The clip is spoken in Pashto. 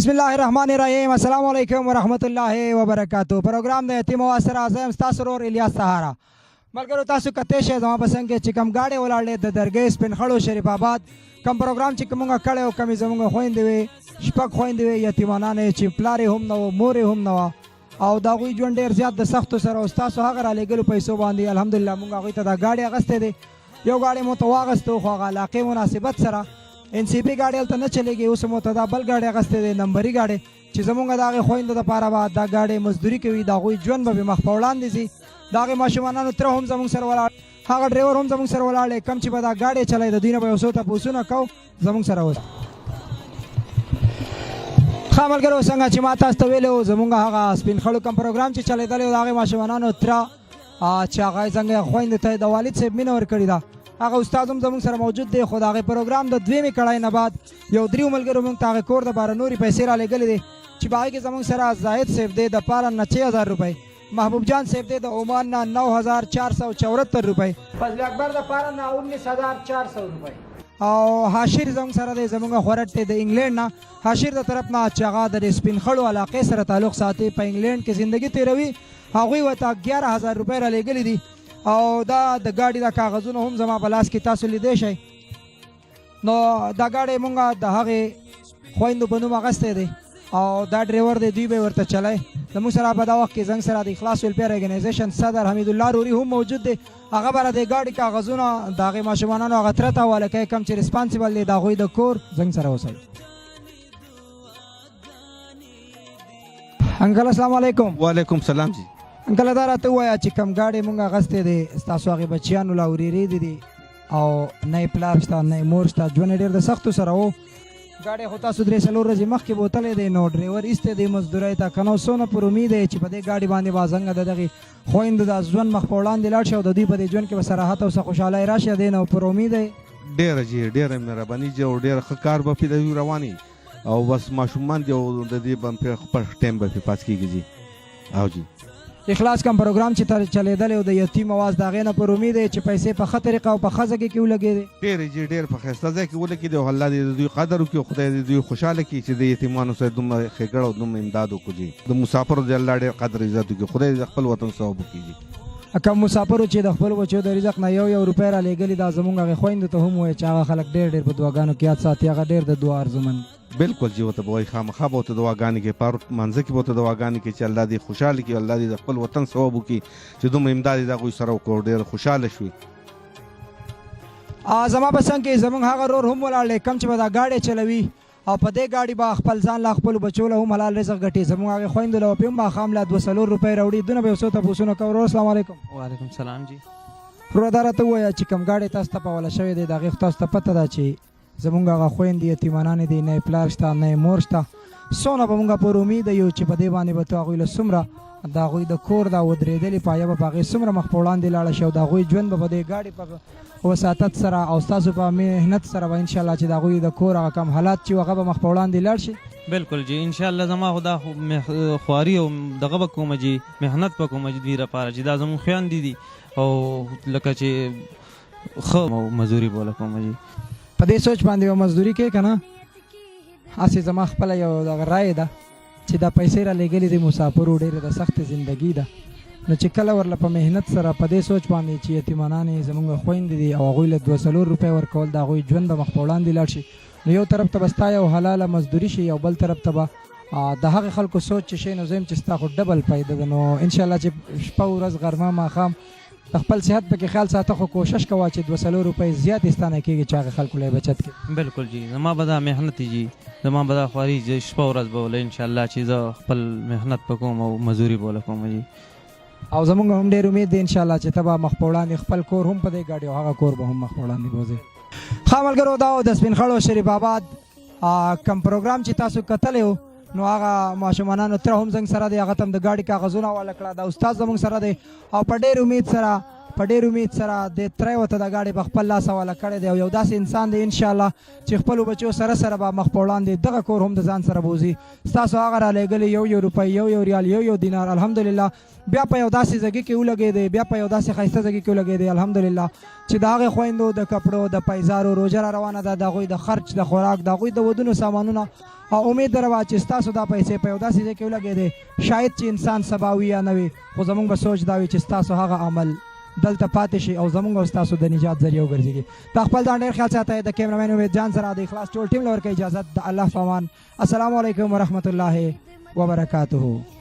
बिस्मिल्लाहिर्रहमानिर्रहीम अस्सलाम वालेकुम वरहमतुल्लाहि वबरकातुहू प्रोग्राम د یتیم واسره اعظم ستاسو ورور الیاس سهارا ملګرو تاسو کته شه زما پسند کې چې کم گاډي ولاړې د درګې سپین خړو شریف آباد کم پروګرام چې کومه کړه او کمی زموږ خويندې وي شپږ خويندې وي یتیمانانه چې پلارې هم نو مورې هم نو او دا غوي ژوند ډیر زیات د سختو سره او تاسو هغه را لګلو پیسو باندې الحمدلله موږ غوي ته دا گاډي اغسته دي یو گاډي مو ته واغستو خو هغه علاقې مناسبت سره ان سی پی گاډي ته نه چلےږي اوس مو ته دا بل گاډي اغسته دي نمبري گاډي چې زمونږ دغه خويندو د پاره به دا گاډي مزدوري کوي دا غوي ژوند به مخ په وړاندې سي دغه ماشومانانو تر هم زمونږ سره ولاړ هغه ډرایور هم زمونږ سره ولاړ کم چې به دا گاډي چلای د دینه به اوسو ته پوسونه کو زمونږ سره اوس خاملګرو څنګه چې ما تاسو ته ویلو زمونږ هغه سپین خړو کم پروګرام چې چلیدل او دغه ماشومانانو تر چې هغه څنګه خويند ته د والد صاحب مینه ور کړی دا هغه استاد هم زموږ سره موجود دی خو دغه پروګرام د دویمې کړای نه بعد یو دریو ملګرو موږ ته هغه کور د باره نورې پیسې را لېږلې دي چې په هغې کې زموږ سره زاهد صاحب دی د پاره نه 6000 روپۍ محبوب جان صاحب دی د عمان نه 9474 روپۍ فضل اکبر د پاره نه 19400 روپۍ او حاشر زموږ سره دی زموږ خورټ دی د انګلینډ نه حاشر د طرف نه چې هغه د سپین خړو علاقې سره تعلق ساتي په انګلینډ کې زندگی تیروي هغوی ورته 11000 روپۍ را لېږلې دي او دا د گاډي د کاغذونو هم زما په لاس کې تاسو لیدی شئ نو دا گاډي مونږ د هغې خویندو په نوم اخیستی دی او دا ډرایور دی دوی به ورته چلای زموږ سره په دا وخت کې زنګ سره د اخلاص ویلفیر ارګنایزیشن صدر حمیدالله روري هم موجود دی هغه به د ګاډي کاغذونه د هغې ماشومانانو هغه تره ته حواله کوي کوم چې ریسپانسیبل دی د هغوی د کور زنګ سره اوسئ انکل السلام علیکم وعلیکم سلام جی انکل دا راته ووایه چې کم گاډي مونږ اخیستی دی ستاسو هغې بچیانو لا ورېرې دي او نه یې پلار شته نه یې مور شته ژوند یې ډېر د سختو سره و گاډی خو تاسو 3-4 ورځې مخکې بوتلی دی نو ډرایور ایستی دی مزدورۍ ته که نو څونه پر امید دی چې په دې گاډي باندې به څنګه د دغې خویندو د ژوند مخ په وړاندې لاړ شي او د دوی په دې ژوند کې به صراحت او څه خوشحالۍ راشي دی نو پر امید دی ډېره جی ډېره مهرباني جی او ډېره ښه کار به پرې د دوی روان او بس ماشومان دي او د دې به خپل ټایم به پرې پاس کېږي جی او جی اخلاص کم پروګرام چې چلیدلی او د یتیم اواز د هغې نه پر امید دی چې پیسې په ښه طریقه او په ښه ځای کې ولګېدې ډېرې جی ډېر په ښایسته ځای کې ولګېدې او الله دې د دوی قدر وکړي او خدای دې دوی خوشحاله کړي چې د یتیمانو سره دومره ښېګړه او دومره امداد وکړو جي د مسافرو دې الله ډېر قدر عزت وکړي خدای دې د خپل وطن ثواب وکړي جي کم مسافرو چې د خپل بچو د رزق نه یو روپۍ را لېږلي دا زموږ هغې خویندو ته هم وایي چې هغه خلک ډېر په دعاګانو کې یاد ساتي هغه ډېر د دعا ارزومند بالکل جی ورته به وایي خامخا به ورته دعاګانې کوي په مانځه کې به ورته دعاګانې کوي چې الله دې خوشحاله کړي الله دې د خپل وطن ثواب وکړي چې دومره امداد یې د هغوی سره وکړو ډېر خوشحاله شوي زما په څنګ کې زموږ هغه رور هم ولاړ دی کم چې به دا گاډی چلوي او په دې گاډي به خپل ځان له خپلو بچو له هم حلال رزق ګټي زموږ هغې خویندو له به هم ماښام له 200 روپۍ راوړي دونه به یو څو تپوسونه کوو ورور السلام علیکم وعلیکم سلام جی ورور دا راته ووایه چې کوم گاډی تاسو ته په حواله شوی دی د هغې خو تاسو ته پته ده چې زمونږ هغه خویندې یتیمانانې دي نه یې پلار شته نه یې مور شته څونه به مونږ پر امید یو چې په دې باندې به تو هغوی له څومره د هغوی د کور دا ودرېدلې پایه به په هغې څومره مخ په وړاندې لاړه شي او د هغوی ژوند به په دې گاډي په وساطت سره او ستاسو په محنت سره به انشاءالله چې د هغوی د کور هغه کم حالات چې هغه به مخ په وړاندې لاړ شي بالکل جی انشاءالله زما خو دا خواري او دغه به کومه جی محنت به کومه جي دوی لپاره چې دا زموږ خویندې دي او لکه چې ښه مزدوري به کومه جي په دې سوچ باندې به مزدوري کوې که نه هسې زما خپله یو دغه رایې ده چې دا پیسې را لېږلې دي مسافرو ډېرې د سختې زندګي ده نو چې کله ورله په محنت سره په دې سوچ باندې چې یتیمانانې زموږ خویندې دي او هغوی له 200 روپۍ ورکول د هغوی ژوند به مخ په وړاندې لاړ شي نو یو طرف ته به ستا یو حلاله مزدوري شي او بل طرف ته به د هغې خلکو سوچ چې شی نو زه یم چې ستا خو ډبل پیدا ده نو انشاءالله چې شپه ورځ غرمه ماښام د خپل صحت پکې خیال ساته خو کوشش کوه چې 200 روپۍ زیاتې ستا نه کېږي چې هغې خلکو له بچت کړي بالکل جی زما به دا محنت جي زما به دا خواري چې شپه ورځ به وله انشاءالله چې زه خپل محنت به کوم او مزدوري به وله کوم جي او زمونږ هم ډېر امید دی انشاءالله چې ته به مخ په وړاندې خپل کور هم په دې ګاډي او هغه کور به هم مخ په وړاندې بوځې ښه ملګرو دا د سپین خړو شریف آباد کم پروګرام چې تاسو کتلی و نو هغه ماشومانانو تره هم زنګ سره دی هغه ته هم د ګاډي کاغذونه حواله کړه دا استاد زموږ سره دی او په ډېر امید سره په ډېر امید سره د تری ورته د ګاډۍ په خپل لاس حواله کړی دی او یو داسې انسان دی انشاءالله چې خپلو بچو سره سره به مخ په وړاندې دغه کور هم د ځان سره بوځي. ستاسو هغه رالیږلي یو روپۍ یو ریال یو دینار الحمدلله بیا په یو داسې ځګي کې ولګېدی، بیا په یو داسې ښایسته ځګي کې ولګېدی الحمدلله چې د هغې خویندو د کپړو د پیزارو روژه را روانه ده، د هغوی د خرچ د خوراک د هغوی د ودونو سامانونه او امید در وه چې ستاسو دا پیسې په یو داسې ځای کې ولګېدی شاید چې انسان سبا وي یا نه وي، خو زموږ به سوچ دا وي چې ستاسو هغه عمل دلته پاتې شي او زموږ او ستاسو د نجات ذریعه وګرځېږي. د خپل ځان ډېر خیال ساتئ. د کیمرامین امید جان سره د اخلاص ټول ټیم له ورکوي اجازت د الله په امان. السلام علیکم ورحمت الله وبرکاته.